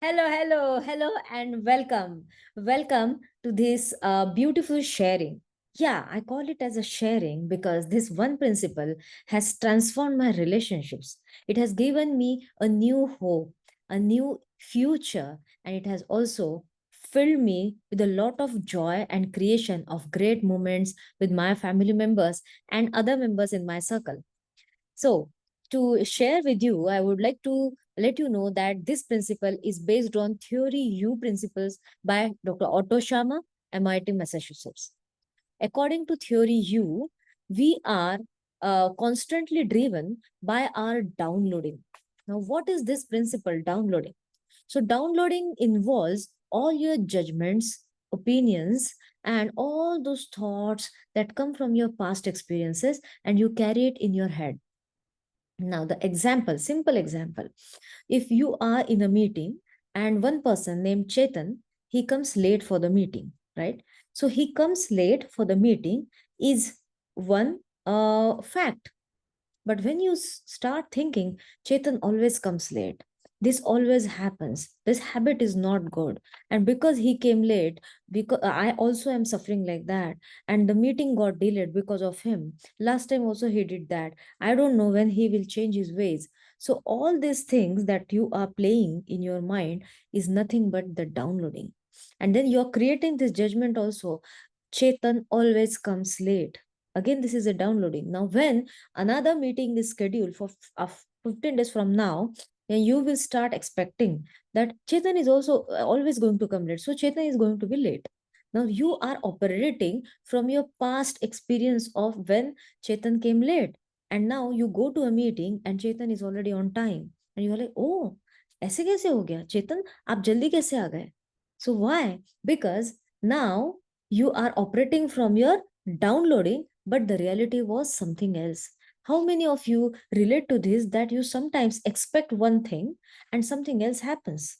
Hello, and welcome. Welcome to this beautiful sharing. Yeah, I call it as a sharing because this one principle has transformed my relationships. It has given me a new hope, a new future, and it has also filled me with a lot of joy and creation of great moments with my family members and other members in my circle. So, to share with you, I would like to let you know that this principle is based on Theory U principles by Dr. Otto Schama, MIT, Massachusetts. According to Theory U, we are constantly driven by our downloading. Now, what is this principle, downloading? So, downloading involves all your judgments, opinions, and all those thoughts that come from your past experiences and you carry it in your head. Now, the example, simple example. If you are in a meeting and one person named Chetan, he comes late for the meeting, right? So he comes late for the meeting is one fact. But when you start thinking, Chetan always comes late. This always happens. This habit is not good. And because he came late, because I also am suffering like that. And the meeting got delayed because of him. Last time also he did that. I don't know when he will change his ways. So all these things that you are playing in your mind is nothing but the downloading. And then you're creating this judgment also. Chetan always comes late. Again, this is a downloading. Now, when another meeting is scheduled for 15 days from now, then you will start expecting that Chetan is also always going to come late. So Chetan is going to be late. Now you are operating from your past experience of when Chetan came late. And now you go to a meeting and Chetan is already on time. And you're like, oh, ऐसे कैसे हो गया चेतन आप जल्दी कैसे आ गए so why because now you are operating from your downloading but the reality was something else. How many of you relate to this that you sometimes expect one thing and something else happens?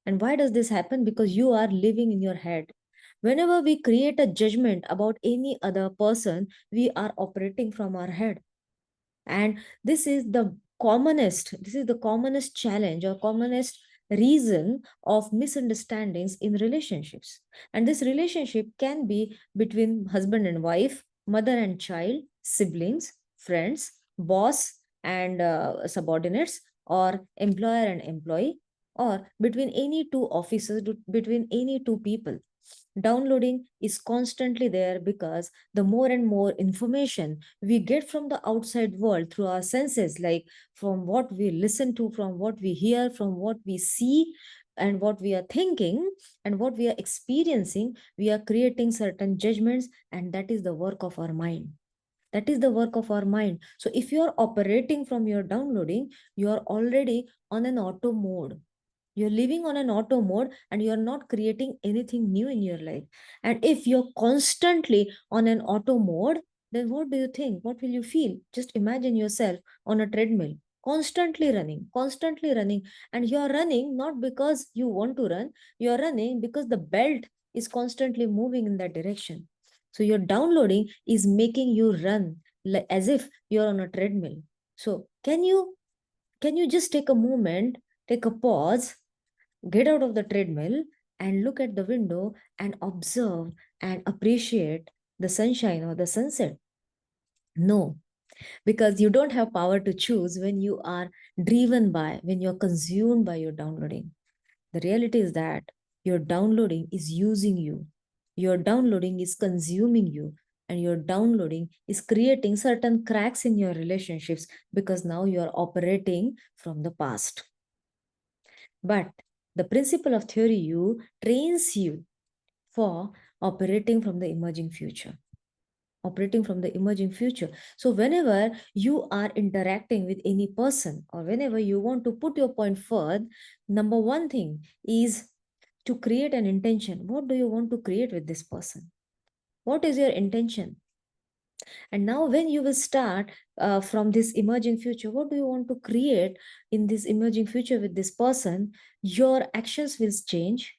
And why does this happen? Because you are living in your head. Whenever we create a judgment about any other person, we are operating from our head. And this is the commonest challenge or commonest reason of misunderstandings in relationships. And this relationship can be between husband and wife, mother and child, siblings, friends, boss and subordinates, or employer and employee, or between any two officers, between any two people. Downloading is constantly there because the more and more information we get from the outside world through our senses, like from what we listen to, from what we hear, from what we see, and what we are thinking and what we are experiencing, we are creating certain judgments, and that is the work of our mind. That is the work of our mind. So if you are operating from your downloading, you are already on an auto mode. You're living on an auto mode and you're not creating anything new in your life. And if you're constantly on an auto mode, then what do you think? What will you feel? Just imagine yourself on a treadmill, constantly running. And you're running not because you want to run, you're running because the belt is constantly moving in that direction. So your downloading is making you run as if you're on a treadmill. So can you just take a moment, take a pause, get out of the treadmill and look at the window and observe and appreciate the sunshine or the sunset? No, because you don't have power to choose when you are driven by, when you're consumed by your downloading. The reality is that your downloading is using you, your downloading is consuming you, and your downloading is creating certain cracks in your relationships because now you are operating from the past. But the principle of Theory U trains you for operating from the emerging future. Operating from the emerging future. So, whenever you are interacting with any person or whenever you want to put your point forward, number one thing is to create an intention. What do you want to create with this person? What is your intention? And now, when you will start from this emerging future, what do you want to create in this emerging future with this person? Your actions will change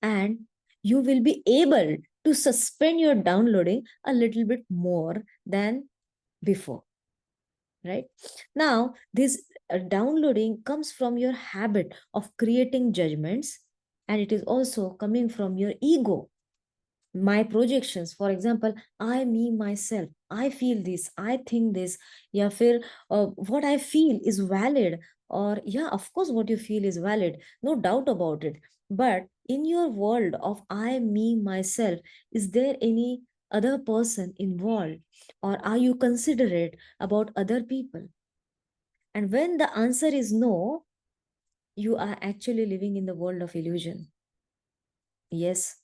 and you will be able to suspend your downloading a little bit more than before. Right now, this downloading comes from your habit of creating judgments, and it is also coming from your ego, my projections. For example, I, me, myself, I feel this, I think this, yeah, feel, what I feel is valid, or yeah, of course what you feel is valid, no doubt about it. But in your world of I, me, myself, is there any other person involved, or are you considerate about other people? And when the answer is no, you are actually living in the world of illusion. Yes,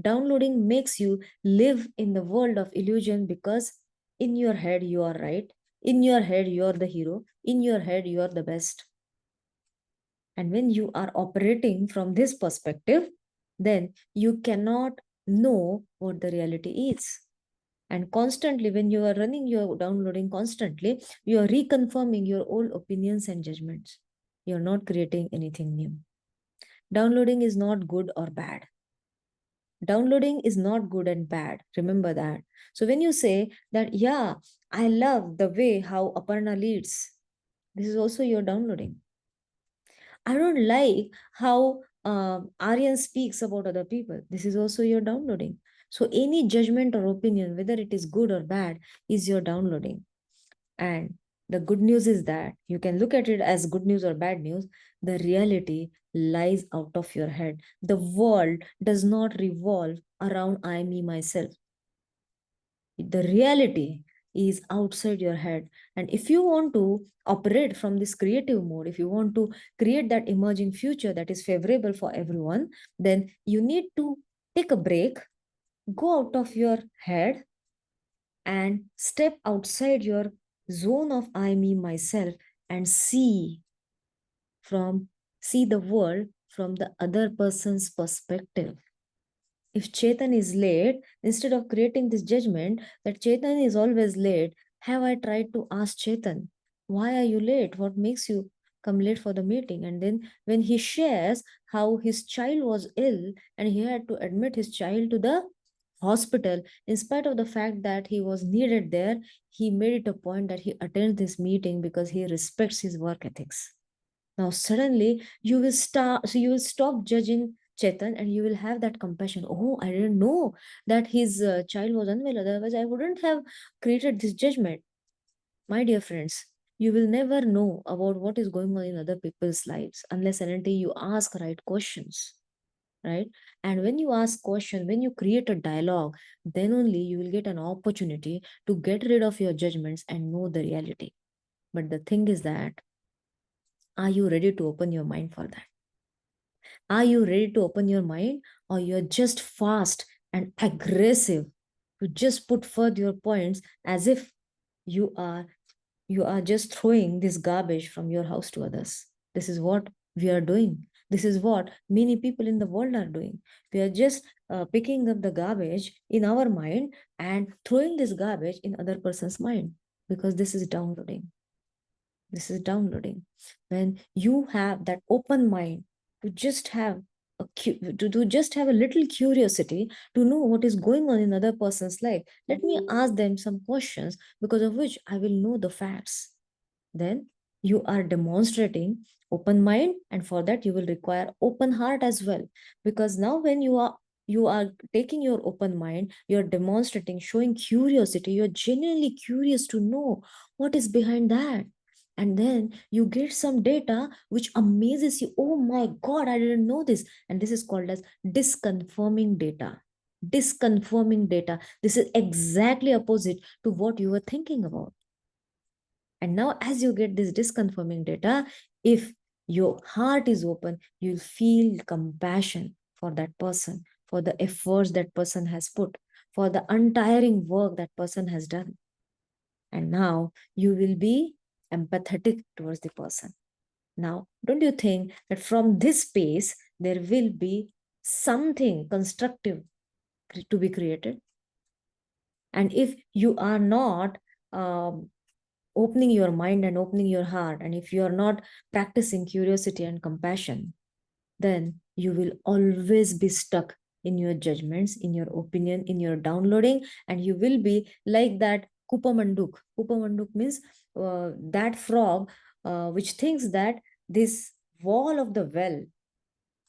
downloading makes you live in the world of illusion, because in your head you are right, in your head you are the hero, in your head you are the best. And when you are operating from this perspective, then you cannot know what the reality is. And constantly, when you are running your downloading constantly, you are reconfirming your old opinions and judgments. You're not creating anything new. Downloading is not good or bad. Downloading is not good and bad. Remember that. So when you say that, yeah, I love the way how Aparna leads, this is also your downloading. I don't like how Aryan speaks about other people. This is also your downloading. So any judgment or opinion, whether it is good or bad, is your downloading. And the good news is that you can look at it as good news or bad news. The reality lies out of your head. The world does not revolve around I, me, myself. The reality is outside your head. And if you want to operate from this creative mode, if you want to create that emerging future that is favorable for everyone, then you need to take a break, go out of your head, and step outside your zone of I, me, myself, and see the world from the other person's perspective. If Chetan is late, instead of creating this judgment that Chetan is always late, have I tried to ask Chetan, why are you late? What makes you come late for the meeting? And then when he shares how his child was ill and he had to admit his child to the hospital, in spite of the fact that he was needed there, he made it a point that he attends this meeting because he respects his work ethics. Now suddenly you will stop judging Chetan, and you will have that compassion. Oh, I didn't know that his child was unwell. Otherwise, I wouldn't have created this judgment. My dear friends, you will never know about what is going on in other people's lives unless and until you ask right questions, right? And when you ask questions, when you create a dialogue, then only you will get an opportunity to get rid of your judgments and know the reality. But the thing is that, are you ready to open your mind for that? Are you ready to open your mind, or you're just fast and aggressive to just put forth your points as if you are just throwing this garbage from your house to others? This is what we are doing. This is what many people in the world are doing. We are just picking up the garbage in our mind and throwing this garbage in other person's mind, because this is downloading. This is downloading. When you have that open mind to just have to just have a little curiosity to know what is going on in other person's life, let me ask them some questions, because of which I will know the facts. Then you are demonstrating open mind, and for that you will require open heart as well. Because now when you are taking your open mind, you're demonstrating, showing curiosity, you're genuinely curious to know what is behind that. And then you get some data which amazes you. Oh my God, I didn't know this. And this is called as disconfirming data. Disconfirming data. This is exactly opposite to what you were thinking about. And now, as you get this disconfirming data, if your heart is open, you'll feel compassion for that person, for the efforts that person has put, for the untiring work that person has done. And now you will be empathetic towards the person. Now, don't you think that from this space, there will be something constructive to be created? And if you are not opening your mind and opening your heart, and if you are not practicing curiosity and compassion, then you will always be stuck in your judgments, in your opinion, in your downloading, and you will be like that Kupamanduk. Kupamanduk means that frog which thinks that this wall of the well,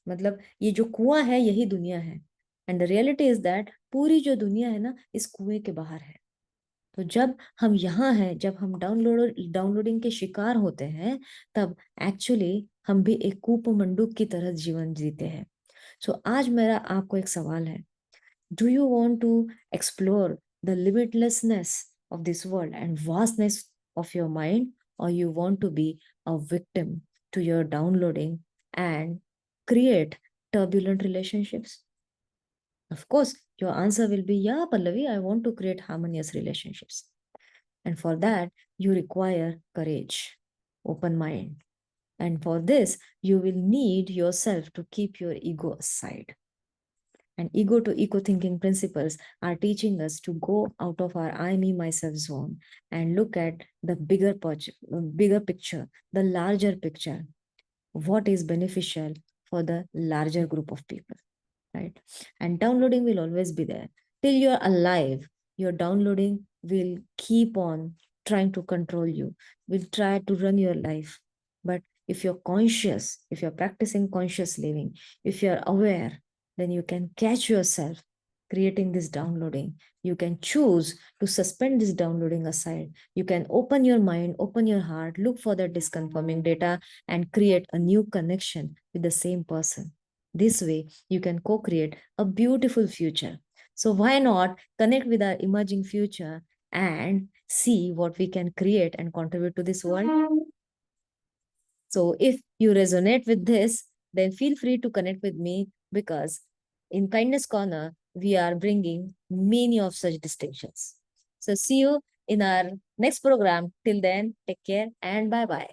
मतलब ये जो कुआं है यही दुनिया है, and the reality is that पूरी जो दुनिया है ना इस कुएं के बाहर है। तो जब हम यहाँ हैं, जब हम डाउनलोडिंग के शिकार होते हैं, तब एक्चुअली हम भी एक कूप मंडूक की तरह जीवन जीते हैं। सो आज मेरा आपको एक सवाल है, do you want to explore the limitlessness of this world and vastness of your mind, or you want to be a victim to your downloading and create turbulent relationships? Of course, your answer will be, yeah, Pallavi, I want to create harmonious relationships. And for that, you require courage, open mind. And for this, you will need yourself to keep your ego aside. And ego to eco thinking principles are teaching us to go out of our I, me, myself zone and look at the bigger picture, the larger picture, what is beneficial for the larger group of people, right? And downloading will always be there. Till you're alive, your downloading will keep on trying to control you, will try to run your life. But if you're conscious, if you're practicing conscious living, if you're aware, then you can catch yourself creating this downloading. You can choose to suspend this downloading aside. You can open your mind, open your heart, look for the disconfirming data, and create a new connection with the same person. This way, you can co-create a beautiful future. So why not connect with our emerging future and see what we can create and contribute to this world? So if you resonate with this, then feel free to connect with me, because in Kindness Corner, we are bringing many of such distinctions. So see you in our next program. Till then, take care and bye-bye.